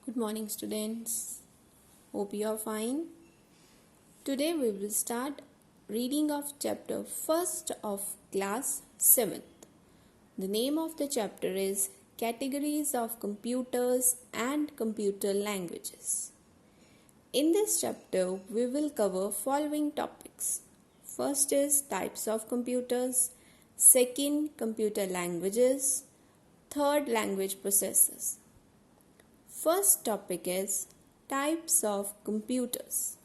Good morning, students. Hope you are fine. Today we will start reading of chapter 1st of class 7th. The name of the chapter is Categories of Computers and Computer Languages. In this chapter, we will cover following topics. First is types of computers, second, computer languages, third, language processors. First topic is types of computers.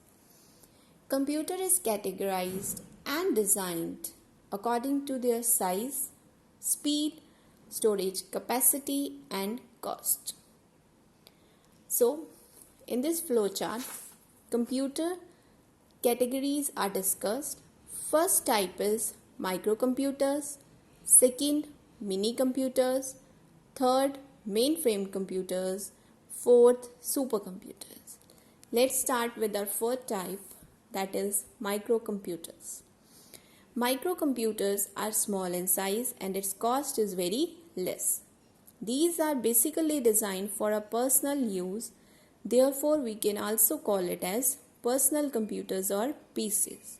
Computer is categorized and designed according to their size, speed, storage capacity and cost. So, in this flowchart, computer categories are discussed. First type is microcomputers, second mini computers, third mainframe computers, fourth supercomputers. Let's start with our first type, that is microcomputers. Microcomputers are small in size and its cost is very less. These are basically designed for a personal use, therefore we can also call it as personal computers or PCs.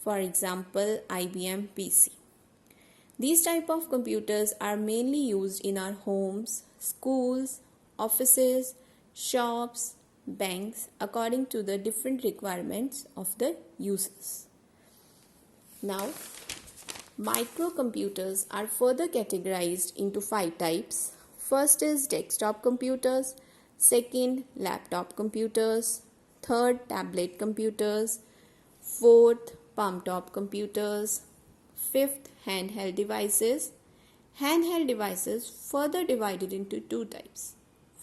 For example, IBM PC. These type of computers are mainly used in our homes, schools, offices, shops, banks according to the different requirements of the users. Now, microcomputers are further categorized into 5 types. First is desktop computers, second laptop computers, third tablet computers, fourth palm top computers, fifth handheld devices. Handheld devices further divided into 2 types.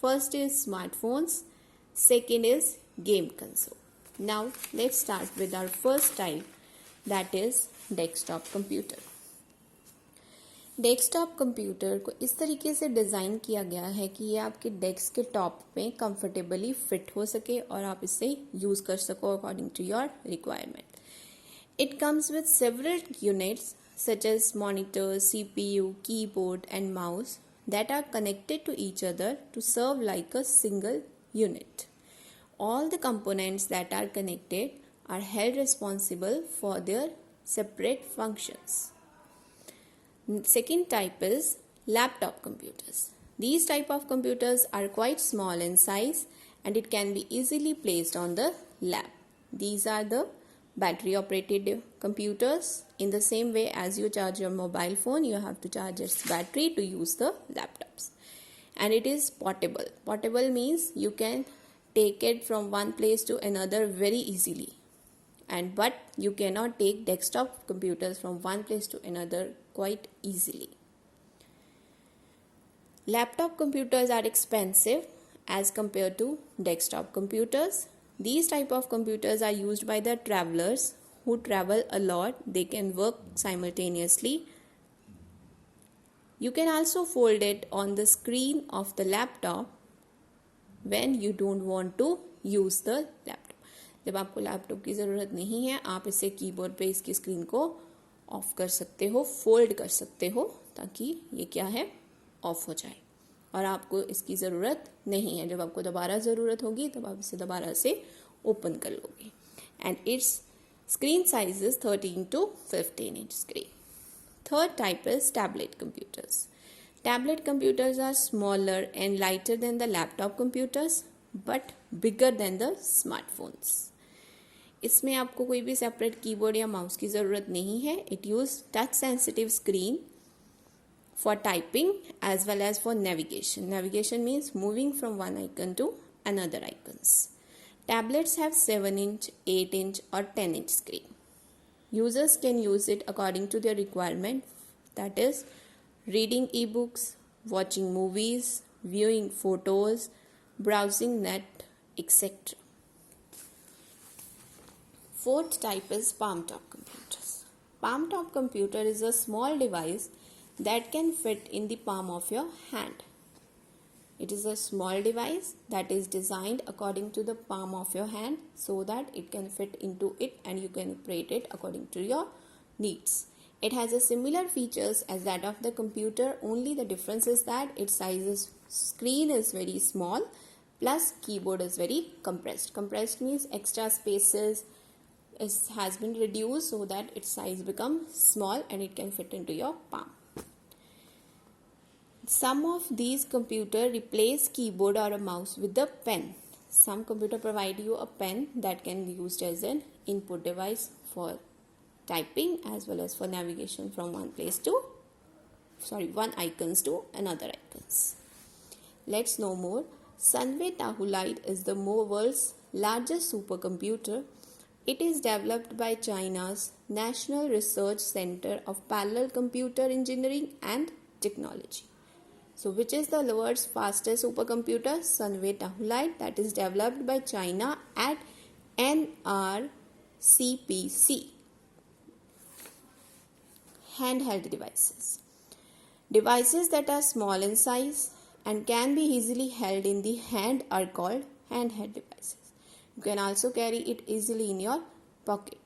First is smartphones, second is game console. Now let's start with our first type, that is desktop computer. Desktop computer को इस तरीके से design किया गया है कि ये आपके डेस्क के टॉप में कंफर्टेबली फिट हो सके और आप इसे यूज़ कर सको according to your requirement. It comes with several units such as monitor, CPU, keyboard and mouse that are connected to each other to serve like a single unit. All the components that are connected are held responsible for their separate functions. Second type is laptop computers. These type of computers are quite small in size and it can be easily placed on the lap. These are the battery operated computers. In the same way as you charge your mobile phone, you have to charge its battery to use the laptops. And it is portable. Portable means you can take it from one place to another very easily. But you cannot take desktop computers from one place to another quite easily. Laptop computers are expensive as compared to desktop computers. These type of computers are used by the travelers who travel a lot. They can work simultaneously. You can also fold it on the screen of the laptop when you don't want to use the laptop. जब आपको laptop की ज़रूरत नहीं है, आप इसे keyboard पे इसकी स्क्रीन को ऑफ कर सकते हो, फोल्ड कर सकते हो ताकि ये क्या है, ऑफ हो जाए और आपको इसकी ज़रूरत नहीं है. जब आपको दोबारा ज़रूरत होगी तब आप इसे दोबारा से ओपन कर लोगे. And it's screen size is 13 to 15 inch screen. Third type is tablet computers. Tablet computers are smaller and lighter than the laptop computers but bigger than the smartphones. इसमें आपको कोई भी सेपरेट कीबोर्ड या mouse की ज़रूरत नहीं है. It use touch sensitive screen for typing as well as for navigation. Navigation means moving from one icon to another icons. Tablets have 7-inch, 8-inch or 10-inch screen. Users can use it according to their requirement, that is reading ebooks, watching movies, viewing photos, browsing net, etc. Fourth type is palm top computers. Palm top computer is a small device that can fit in the palm of your hand. It is a small device that is designed according to the palm of your hand so that it can fit into it and you can operate it according to your needs. It has a similar features as that of the computer, only the difference is that its screen is very small plus keyboard is very compressed. Compressed means extra spaces has been reduced so that its size becomes small and it can fit into your palm. Some of these computers replace keyboard or a mouse with a pen. Some computer provide you a pen that can be used as an input device for typing as well as for navigation from one icons to another icons. Let's know more. Sunway Tahulite is the world's largest supercomputer. It is developed by China's National Research Center of Parallel Computer Engineering and Technology. So which is the world's fastest supercomputer? Sunway Tahulite, that is developed by China at NRCPC. Handheld devices. Devices that are small in size and can be easily held in the hand are called handheld devices. You can also carry it easily in your pocket.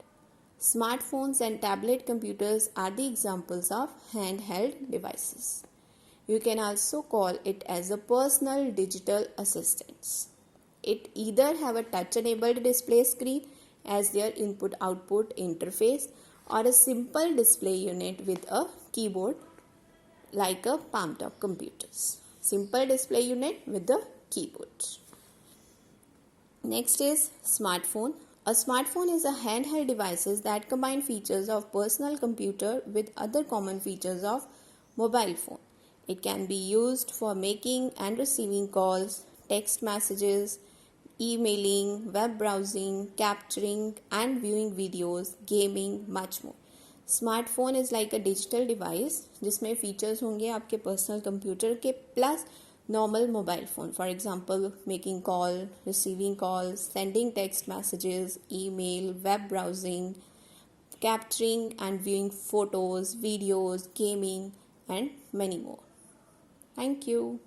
Smartphones and tablet computers are the examples of handheld devices. You can also call it as a personal digital assistant. It either have a touch-enabled display screen as their input-output interface or a simple display unit with a keyboard like a palm-top computers. Simple display unit with the keyboard. Next is smartphone. A smartphone is a handheld device that combine features of personal computer with other common features of mobile phone. It can be used for making and receiving calls, text messages, emailing, web browsing, capturing and viewing videos, gaming, much more. Smartphone is like a digital device जिसमें features होंगे आपके personal computer के plus normal mobile phone. For example making call, receiving calls, sending text messages, email, web browsing, capturing and viewing photos, videos, gaming and many more. Thank you.